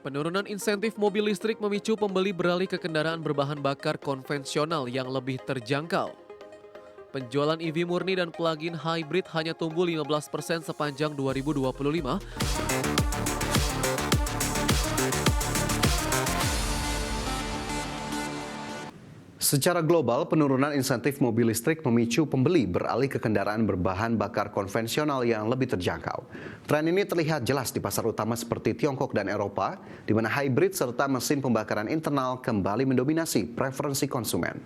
Penurunan insentif mobil listrik memicu pembeli beralih ke kendaraan berbahan bakar konvensional yang lebih terjangkau. Penjualan EV murni dan plug-in hybrid hanya tumbuh 15% sepanjang 2025. Secara global, penurunan insentif mobil listrik memicu pembeli beralih ke kendaraan berbahan bakar konvensional yang lebih terjangkau. Tren ini terlihat jelas di pasar utama seperti Tiongkok dan Eropa, di mana hybrid serta mesin pembakaran internal kembali mendominasi preferensi konsumen.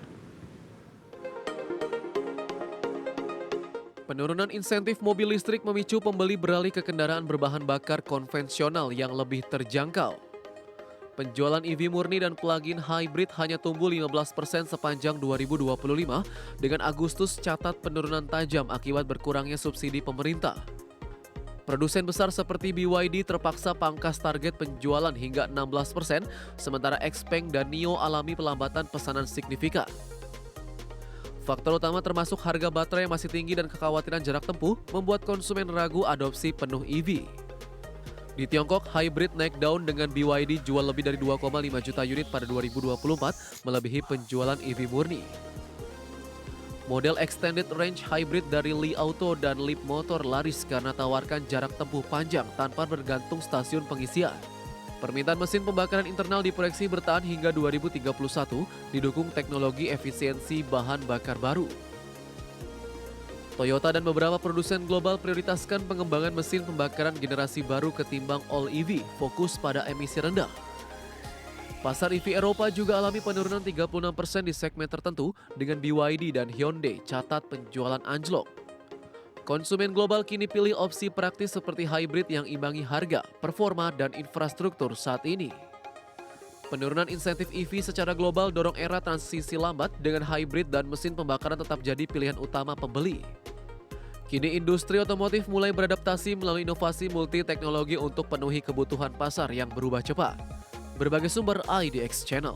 Penurunan insentif mobil listrik memicu pembeli beralih ke kendaraan berbahan bakar konvensional yang lebih terjangkau. Penjualan EV murni dan plug-in hybrid hanya tumbuh 15% sepanjang 2025, dengan Agustus catat penurunan tajam akibat berkurangnya subsidi pemerintah. Produsen besar seperti BYD terpaksa pangkas target penjualan hingga 16%, sementara Xpeng dan NIO alami pelambatan pesanan signifikan. Faktor utama termasuk harga baterai yang masih tinggi dan kekhawatiran jarak tempuh membuat konsumen ragu adopsi penuh EV. Di Tiongkok, hybrid naik daun dengan BYD jual lebih dari 2,5 juta unit pada 2024, melebihi penjualan EV murni. Model extended range hybrid dari Li Auto dan Leap Motor laris karena tawarkan jarak tempuh panjang tanpa bergantung stasiun pengisian. Permintaan mesin pembakaran internal diproyeksi bertahan hingga 2031, didukung teknologi efisiensi bahan bakar baru. Toyota dan beberapa produsen global prioritaskan pengembangan mesin pembakaran generasi baru ketimbang all EV, fokus pada emisi rendah. Pasar EV Eropa juga alami penurunan 36% di segmen tertentu, dengan BYD dan Hyundai catat penjualan anjlok. Konsumen global kini pilih opsi praktis seperti hybrid yang imbangi harga, performa, dan infrastruktur saat ini. Penurunan insentif EV secara global dorong era transisi lambat, dengan hybrid dan mesin pembakaran tetap jadi pilihan utama pembeli. Kini industri otomotif mulai beradaptasi melalui inovasi multi-teknologi untuk penuhi kebutuhan pasar yang berubah cepat. Berbagai sumber IDX Channel.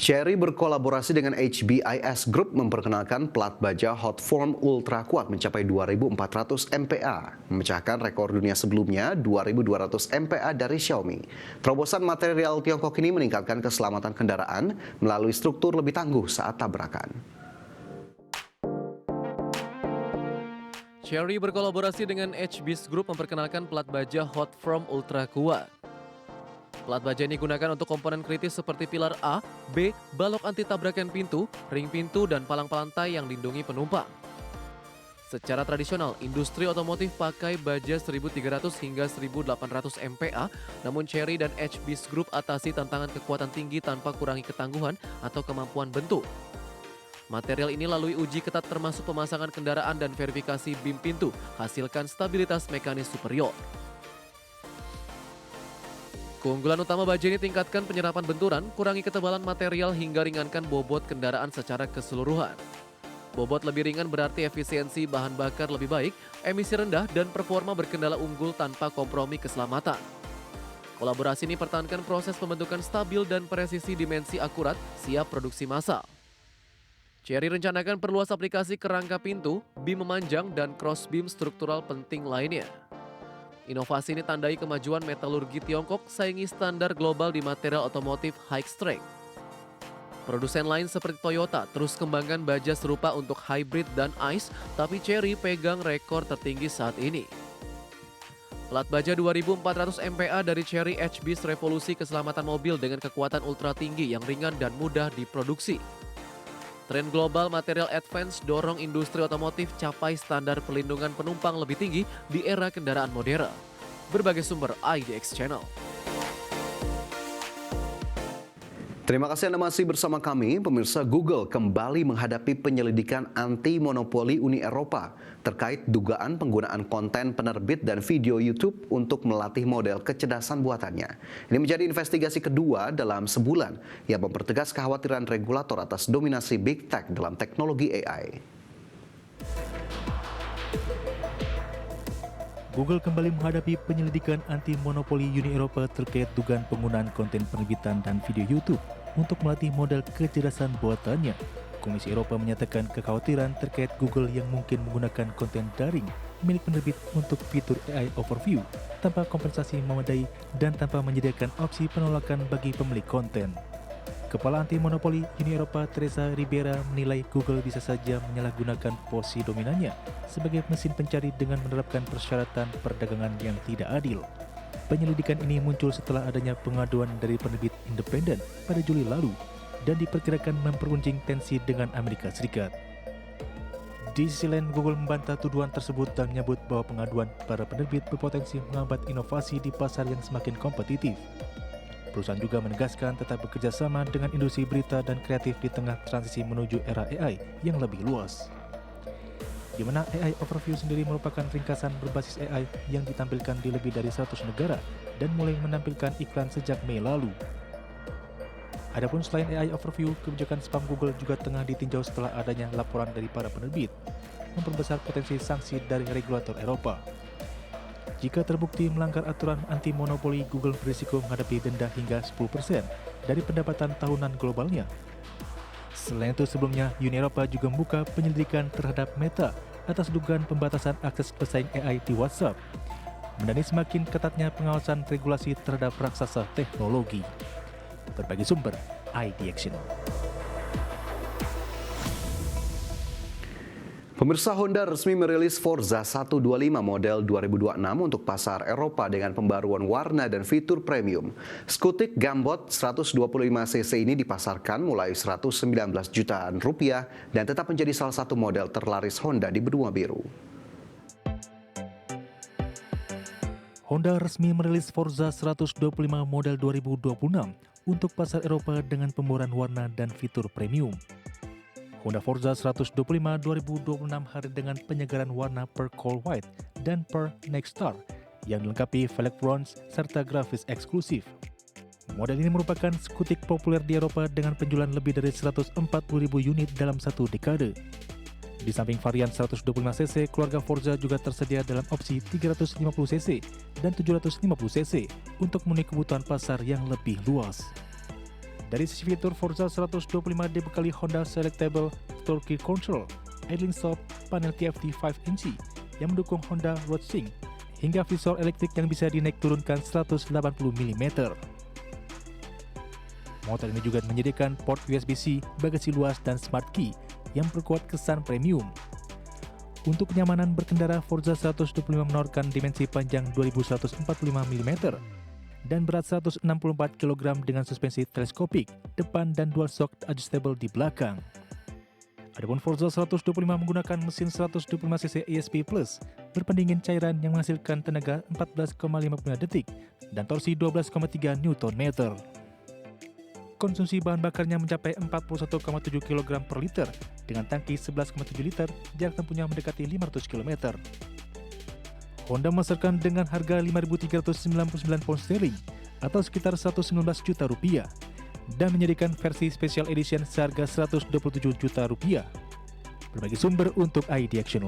Chery berkolaborasi dengan HBIS Group memperkenalkan plat baja hot form ultra kuat mencapai 2.400 MPa, memecahkan rekor dunia sebelumnya 2.200 MPa dari Xiaomi. Terobosan material Tiongkok ini meningkatkan keselamatan kendaraan melalui struktur lebih tangguh saat tabrakan. Chery berkolaborasi dengan HBIS Group memperkenalkan plat baja hot form ultra kuat. Plat baja ini digunakan untuk komponen kritis seperti pilar A, B, balok anti tabrakan pintu, ring pintu, dan palang pelantai yang dilindungi penumpang. Secara tradisional, industri otomotif pakai baja 1.300 hingga 1.800 MPa, namun Chery dan HBIS Group atasi tantangan kekuatan tinggi tanpa kurangi ketangguhan atau kemampuan bentuk. Material ini lalui uji ketat termasuk pemasangan kendaraan dan verifikasi bim pintu, hasilkan stabilitas mekanis superior. Keunggulan utama baja ini tingkatkan penyerapan benturan, kurangi ketebalan material hingga ringankan bobot kendaraan secara keseluruhan. Bobot lebih ringan berarti efisiensi bahan bakar lebih baik, emisi rendah, dan performa berkendala unggul tanpa kompromi keselamatan. Kolaborasi ini pertahankan proses pembentukan stabil dan presisi dimensi akurat, siap produksi massal. Chery rencanakan perluas aplikasi kerangka pintu, bim memanjang, dan cross beam struktural penting lainnya. Inovasi ini tandai kemajuan metalurgi Tiongkok saingi standar global di material otomotif high strength. Produsen lain seperti Toyota terus kembangkan baja serupa untuk hybrid dan ICE, tapi Chery pegang rekor tertinggi saat ini. Plat baja 2.400 MPa dari Chery HBIS revolusi keselamatan mobil dengan kekuatan ultra tinggi yang ringan dan mudah diproduksi. Tren global material advance dorong industri otomotif capai standar perlindungan penumpang lebih tinggi di era kendaraan modern. Berbagai sumber IDX Channel. Terima kasih Anda masih bersama kami. Pemirsa, Google kembali menghadapi penyelidikan anti-monopoli Uni Eropa terkait dugaan penggunaan konten penerbit dan video YouTube untuk melatih model kecerdasan buatannya. Ini menjadi investigasi kedua dalam sebulan yang mempertegas kekhawatiran regulator atas dominasi Big Tech dalam teknologi AI. Google kembali menghadapi penyelidikan anti-monopoli Uni Eropa terkait dugaan penggunaan konten penerbitan dan video YouTube untuk melatih model kecerdasan buatannya. Komisi Eropa menyatakan kekhawatiran terkait Google yang mungkin menggunakan konten daring milik penerbit untuk fitur AI Overview tanpa kompensasi memadai dan tanpa menyediakan opsi penolakan bagi pemilik konten. Kepala Anti Monopoli Uni Eropa Teresa Ribera menilai Google bisa saja menyalahgunakan posisi dominannya sebagai mesin pencari dengan menerapkan persyaratan perdagangan yang tidak adil. Penyelidikan ini muncul setelah adanya pengaduan dari penerbit independen pada Juli lalu dan diperkirakan memperuncing tensi dengan Amerika Serikat. Di sisi lain, Google membantah tuduhan tersebut dan menyebut bahwa pengaduan para penerbit berpotensi menghambat inovasi di pasar yang semakin kompetitif. Perusahaan juga menegaskan tetap bekerja sama dengan industri berita dan kreatif di tengah transisi menuju era AI yang lebih luas. Di mana AI Overview sendiri merupakan ringkasan berbasis AI yang ditampilkan di lebih dari 100 negara dan mulai menampilkan iklan sejak Mei lalu. Adapun selain AI Overview, kebijakan spam Google juga tengah ditinjau setelah adanya laporan dari para penerbit, memperbesar potensi sanksi dari regulator Eropa. Jika terbukti melanggar aturan anti-monopoli, Google berisiko menghadapi denda hingga 10% dari pendapatan tahunan globalnya. Selain itu, sebelumnya Uni Eropa juga membuka penyelidikan terhadap Meta atas dugaan pembatasan akses pesaing AI di WhatsApp, menandai semakin ketatnya pengawasan regulasi terhadap raksasa teknologi. Berbagai sumber, ID Action. Pemirsa, Honda resmi merilis Forza 125 model 2026 untuk pasar Eropa dengan pembaruan warna dan fitur premium. Scootic Gambot 125cc ini dipasarkan mulai 119 jutaan rupiah dan tetap menjadi salah satu model terlaris Honda di benua biru. Honda resmi merilis Forza 125 model 2026 untuk pasar Eropa dengan pembaruan warna dan fitur premium. Honda Forza 125 2026 hadir dengan penyegaran warna Pearl Cold White dan Pearl Next Star yang dilengkapi velg bronze serta grafis eksklusif. Model ini merupakan skutik populer di Eropa dengan penjualan lebih dari 140.000 unit dalam satu dekade. Di samping varian 125cc, keluarga Forza juga tersedia dalam opsi 350cc dan 750cc untuk memenuhi kebutuhan pasar yang lebih luas. Dari sisi fitur, Forza 125 dibekali Honda Selectable Torque Control, idling stop, panel TFT 5 inci yang mendukung Honda Road Sync, hingga visor elektrik yang bisa dinaik turunkan 180 mm. Motor ini juga menyediakan port USB-C, bagasi luas, dan smart key yang memperkuat kesan premium. Untuk kenyamanan berkendara, Forza 125 menawarkan dimensi panjang 2145 mm dan berat 164 kg dengan suspensi teleskopik depan dan dual shock adjustable di belakang. Adapun Forza 125 menggunakan mesin 125cc ESP Plus berpendingin cairan yang menghasilkan tenaga 14,55 detik dan torsi 12,3 Nm. Konsumsi bahan bakarnya mencapai 41,7 kg per liter dengan tangki 11,7 liter, jarak tempuhnya mendekati 500 km. Honda memasarkan dengan harga 5.399 pound sterling atau sekitar 119 juta rupiah dan menyediakan versi special edition seharga 127 juta rupiah. Berbagai sumber untuk ID Action.